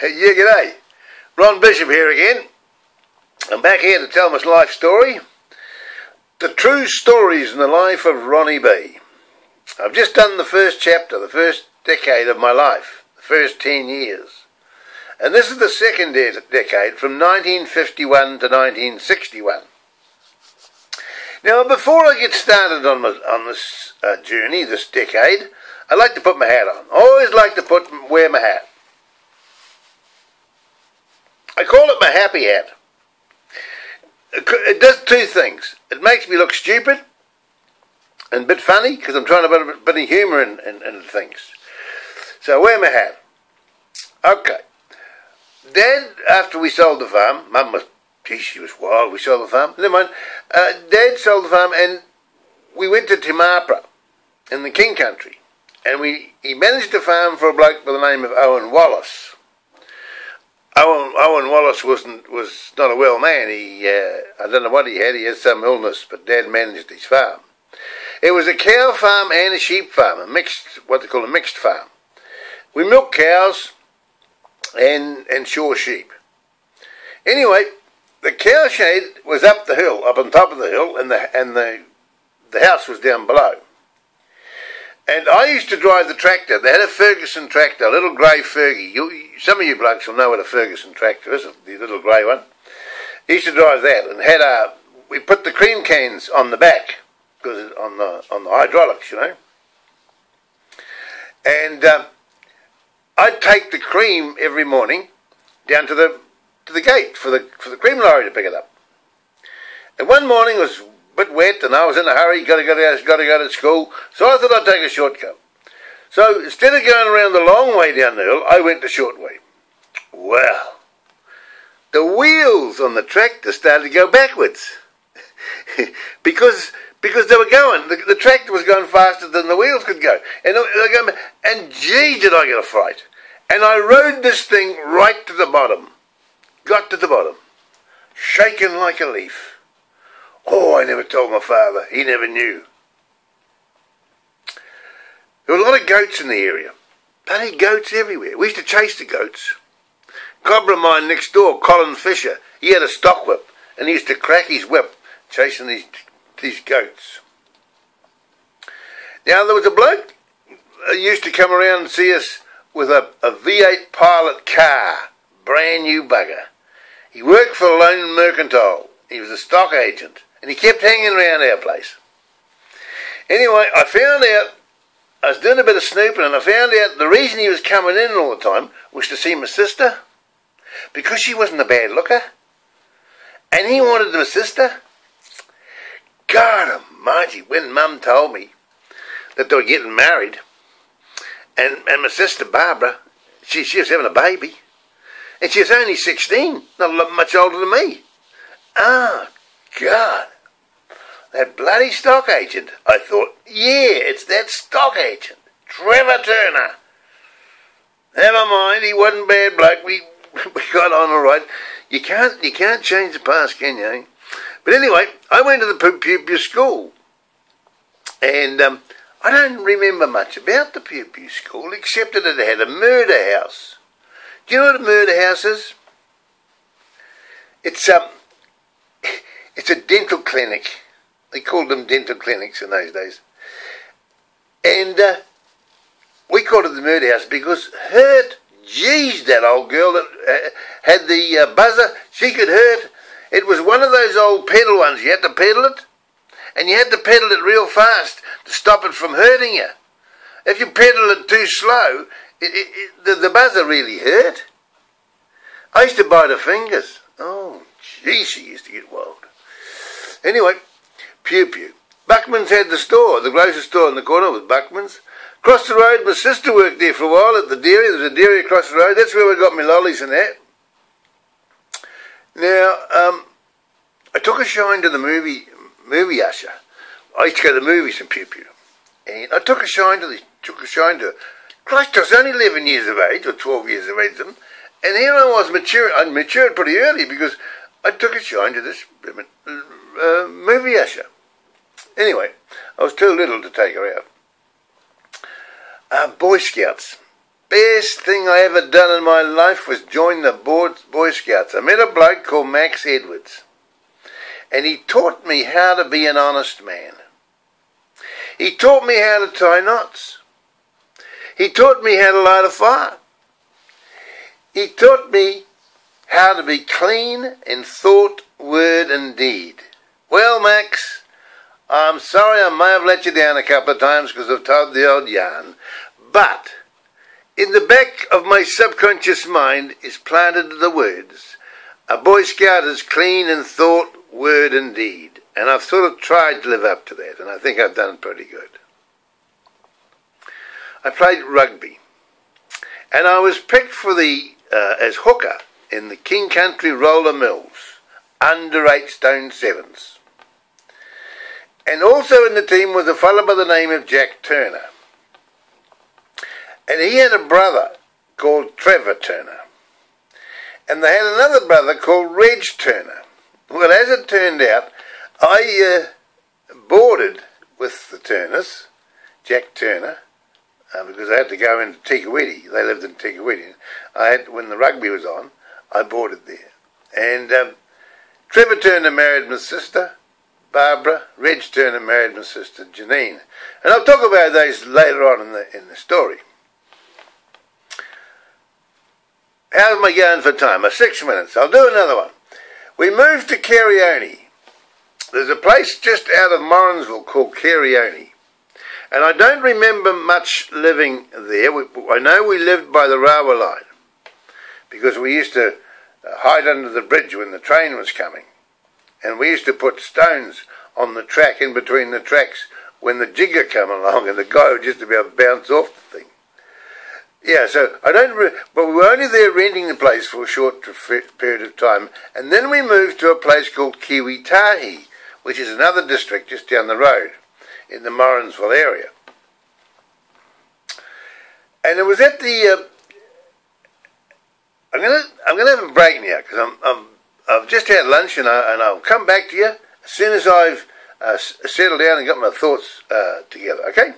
Yeah, g'day. Ron Bishop here again. I'm back here to tell my life story. The true stories in the life of Ronnie B. I've just done the first chapter, the first decade of my life, the first 10 years. And this is the second decade from 1951 to 1961. Now, before I get started on this journey, this decade, I like to put my hat on. I always like to wear my hat. I call it my happy hat. It does two things. It makes me look stupid and a bit funny because I'm trying to put a bit of humour in things. So I wear my hat. Okay. Dad, after we sold the farm, Mum was, geez, she was wild, we sold the farm. Never mind. Dad sold the farm and we went to Timapra in the King Country. And he managed a farm for a bloke by the name of Owen Wallace. Owen Wallace was not a well man. I don't know what he had. He had some illness, but Dad managed his farm. It was a cow farm and a sheep farm, what they call a mixed farm. We milked cows and shore sheep. Anyway, the cow shed was up the hill, up on top of the hill, and the house was down below. And I used to drive the tractor. They had a Ferguson tractor, a little grey Fergie. Some of you blokes will know what a Ferguson tractor is, the little grey one. I used to drive that and we put the cream cans on the back, because on the hydraulics, you know. And I'd take the cream every morning down to the gate for the cream lorry to pick it up. And one morning it was a bit wet and I was in a hurry, got to go to school, so I thought I'd take a shortcut. So instead of going around the long way down the hill, I went the short way. Well, the wheels on the tractor started to go backwards because they were going. The tractor was going faster than the wheels could go, and gee, did I get a fright! And I rode this thing right to the bottom. Got to the bottom, shaking like a leaf. Oh, I never told my father. He never knew. There were a lot of goats in the area. Bloody goats everywhere. We used to chase the goats. Cobra mine next door, Colin Fisher, he had a stock whip, and he used to crack his whip chasing these goats. Now, there was a bloke who used to come around and see us with a V8 Pilot car, brand new bugger. He worked for Lone Mercantile. He was a stock agent. And he kept hanging around our place. Anyway, I found out, I was doing a bit of snooping, and I found out the reason he was coming in all the time was to see my sister. Because she wasn't a bad looker. And he wanted my sister. God almighty, when Mum told me that they were getting married, and my sister Barbara, she was having a baby, and she was only 16, not much older than me. Ah, God. That bloody stock agent. I thought, yeah, it's that stock agent. Trevor Turner. Never mind, he wasn't a bad bloke. We got on all right. You can't change the past, can you? Eh? But anyway, I went to the Pew school. And I don't remember much about the Pew school, except that it had a murder house. Do you know what a murder house is? It's a dental clinic. They called them dental clinics in those days. And we called it the murder house because that old girl that had the buzzer, she could hurt. It was one of those old pedal ones. You had to pedal it, and you had to pedal it real fast to stop it from hurting you. If you pedal it too slow, the buzzer really hurt. I used to bite her fingers. Oh, gee, she used to get wild. Anyway, Pew. Buckman's had the store, the grocery store in the corner was Buckman's. Across the road, my sister worked there for a while at the dairy. There was a dairy across the road. That's where we got my lollies and that. Now, I took a shine to the movie usher. I used to go to the movies in Pew. And I took a shine to her. Christ, I was only 11 years of age, or 12 years of age. And here I was mature. I matured pretty early because I took a shine to this movie usher. Anyway, I was too little to take her out. Boy Scouts. best thing I ever done in my life was join the Boy Scouts. I met a bloke called Max Edwards, and he taught me how to be an honest man. He taught me how to tie knots. He taught me how to light a fire. He taught me how to be clean in thought, word and deed. Well, Max, I'm sorry I may have let you down a couple of times because I've told the old yarn, but in the back of my subconscious mind is planted the words, a Boy Scout is clean in thought, word and deed. And I've sort of tried to live up to that, and I think I've done pretty good. I played rugby, and I was picked for as hooker in the King Country Roller Mills, under 8 stone 7s. And also in the team was a fellow by the name of Jack Turner. And he had a brother called Trevor Turner. And they had another brother called Reg Turner. Well, as it turned out, I boarded with the Turners, Jack Turner, because I had to go into Tikawiti. They lived in Tikawiti. When the rugby was on, I boarded there. And Trevor Turner married my sister, Barbara. Reg Turner married my sister, Janine. And I'll talk about those later on in the story. How am I going for time? 6 minutes. I'll do another one. We moved to Carione. There's a place just out of Morrinsville called Carione. And I don't remember much living there. I know we lived by the railway line because we used to hide under the bridge when the train was coming. And we used to put stones on the track, in between the tracks, when the jigger came along and the guy would just about bounce off the thing. Yeah, so but we were only there renting the place for a short period of time. And then we moved to a place called Kiwitahi, which is another district just down the road in the Morrinsville area. And it was at the... I'm gonna have a break now because I've just had lunch and I'll come back to you as soon as I've settled down and got my thoughts together. Okay.